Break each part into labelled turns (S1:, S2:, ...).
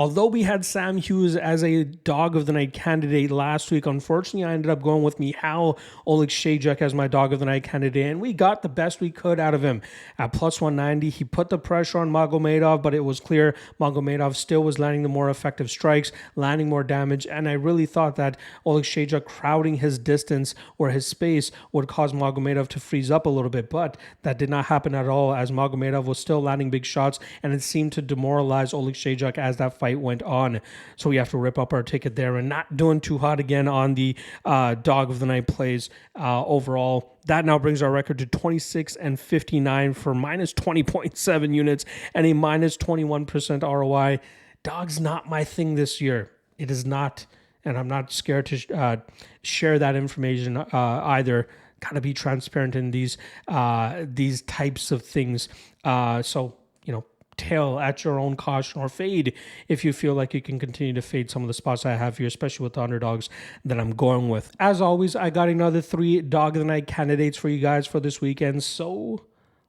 S1: Although we had Sam Hughes as a dog of the night candidate last week, unfortunately, I ended up going with Michal Oleksiejczuk as my dog of the night candidate, and we got the best we could out of him. At plus 190, he put the pressure on Magomedov, but it was clear Magomedov still was landing the more effective strikes, landing more damage, and I really thought that Oleksiejczuk crowding his distance or his space would cause Magomedov to freeze up a little bit, but that did not happen at all, as Magomedov was still landing big shots, and it seemed to demoralize Oleksiejczuk as that fight went on. So we have to rip up our ticket there and not doing too hot again on the dog of the night plays overall. That now brings our record to 26-59 for minus 20.7 units and a minus 21% ROI. Dog's not my thing this year. It is not, and I'm not scared to share that information either. Gotta be transparent in these types of things. So, tail at your own caution, or fade if you feel like you can continue to fade some of the spots I have here, especially with the underdogs that I'm going with. As always, I got another 3 dog of the night candidates for you guys for this weekend, so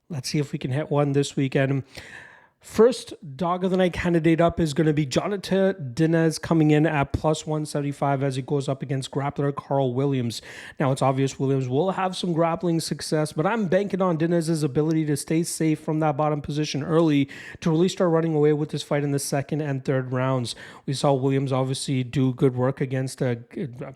S1: let's see if we can hit one this weekend. First dog of the night candidate up is going to be Jonathan Dinez, coming in at plus 175 as he goes up against grappler Carl Williams. Now, it's obvious Williams will have some grappling success, but I'm banking on Dinez's ability to stay safe from that bottom position early to really start running away with this fight in the second and third rounds. We saw Williams obviously do good work against a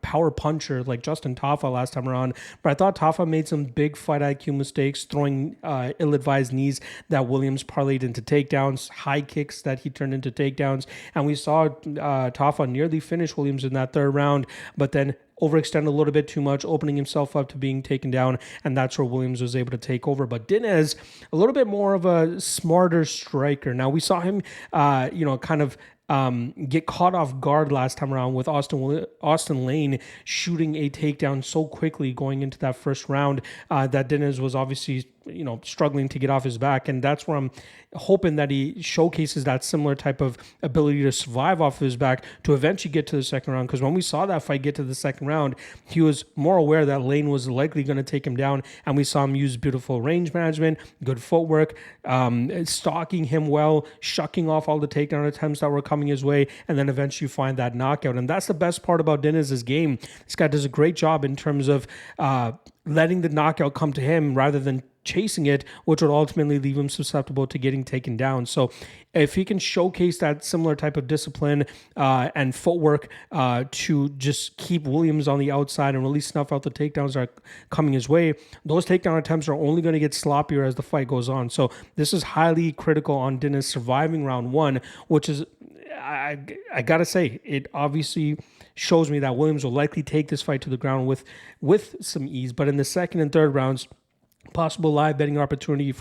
S1: power puncher like Justin Tafa last time around, but I thought Tafa made some big fight IQ mistakes, throwing ill-advised knees that Williams parlayed into takedowns, high kicks that he turned into takedowns, and we saw Tafa nearly finish Williams in that third round, but then overextend a little bit too much, opening himself up to being taken down, and that's where Williams was able to take over. But Dinez, a little bit more of a smarter striker. Now, we saw him, kind of get caught off guard last time around with Austin Lane shooting a takedown so quickly going into that first round that Dinez was obviously struggling to get off his back, and that's where I'm hoping that he showcases that similar type of ability to survive off of his back to eventually get to the second round. Because when we saw that fight get to the second round, he was more aware that Lane was likely going to take him down, and we saw him use beautiful range management, good footwork, stalking him well, shucking off all the takedown attempts that were coming his way, and then eventually find that knockout. And that's the best part about Dinez's game. This guy does a great job in terms of letting the knockout come to him rather than chasing it, which would ultimately leave him susceptible to getting taken down. So if he can showcase that similar type of discipline and footwork to just keep Williams on the outside and really snuff out the takedowns that are coming his way, those takedown attempts are only going to get sloppier as the fight goes on. So this is highly critical on Dinez surviving round one, which is, I gotta say, it obviously shows me that Williams will likely take this fight to the ground with some ease. But in the second and third rounds, possible live betting opportunity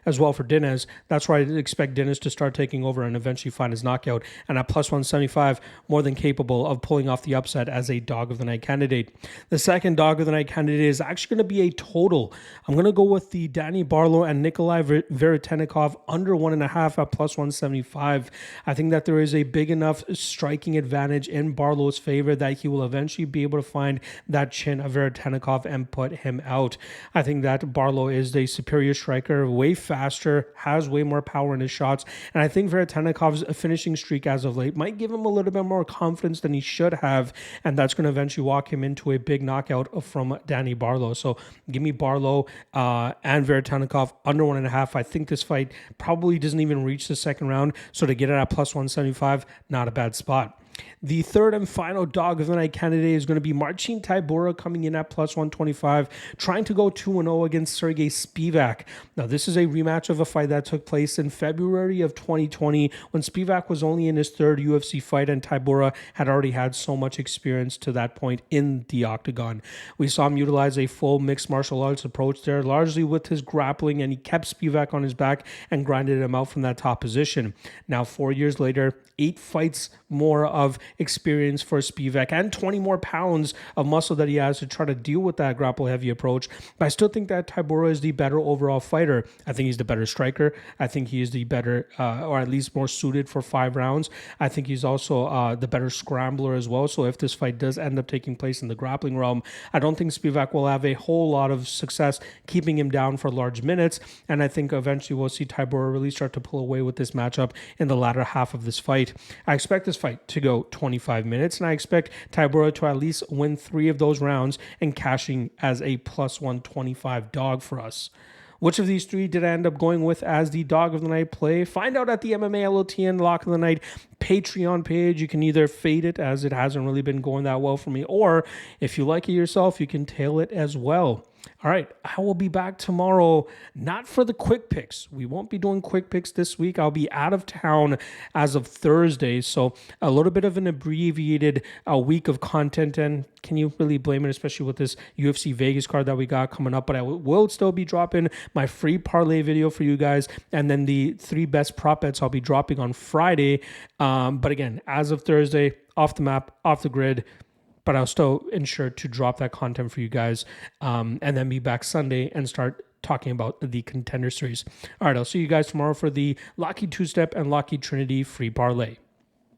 S1: as well for Dinez. That's where I expect Dinez to start taking over and eventually find his knockout. And at plus 175, more than capable of pulling off the upset as a dog of the night candidate. The second dog of the night candidate is actually going to be a total. I'm going to go with the Danny Barlo and Nikolai Veretennikov under 1.5 at plus 175. I think that there is a big enough striking advantage in Barlo's favor that he will eventually be able to find that chin of Veretennikov and put him out. I think that Barlo is a superior striker, way faster, has way more power in his shots, and I think Veretennikov's finishing streak as of late might give him a little bit more confidence than he should have, and that's going to eventually walk him into a big knockout from Danny Barlo. So give me Barlo and Veretennikov under 1.5. I think this fight probably doesn't even reach the second round, so to get it at plus 175, not a bad spot. The third and final dog of the night candidate is going to be Marcin Tybura, coming in at plus 125, trying to go 2-0 against Sergey Spivak. Now, this is a rematch of a fight that took place in February of 2020 when Spivak was only in his third UFC fight and Tybura had already had so much experience to that point in the octagon. We saw him utilize a full mixed martial arts approach there, largely with his grappling, and he kept Spivak on his back and grinded him out from that top position. Now, 4 years later, 8 fights more of of experience for Spivak and 20 more pounds of muscle that he has to try to deal with that grapple heavy approach. But I still think that Tybura is the better overall fighter. I think he's the better striker. I think he is the better, or at least more suited for 5 rounds. I think he's also the better scrambler as well. So if this fight does end up taking place in the grappling realm, I don't think Spivak will have a whole lot of success keeping him down for large minutes. And I think eventually we'll see Tybura really start to pull away with this matchup in the latter half of this fight. I expect this fight to go 25 minutes, and I expect Tybura to at least win 3 of those rounds and cashing as a plus 125 dog for us. Which of these 3 did I end up going with as the dog of the night play? Find out at the MMA LOTN Lock of the Night Patreon page. You can either fade it, as it hasn't really been going that well for me, or if you like it yourself, you can tail it as well. All right, I will be back tomorrow, not for the quick picks. We won't be doing quick picks this week. I'll be out of town as of Thursday, so a little bit of an abbreviated week of content, and can you really blame it, especially with this UFC Vegas card that we got coming up? But I will still be dropping my free parlay video for you guys, and then the 3 best prop bets I'll be dropping on Friday. But again, as of Thursday, off the map, off the grid, but I'll still ensure to drop that content for you guys, and then be back Sunday and start talking about the Contender series. All right, I'll see you guys tomorrow for the Lockheed Two-Step and Lockheed Trinity free parlay.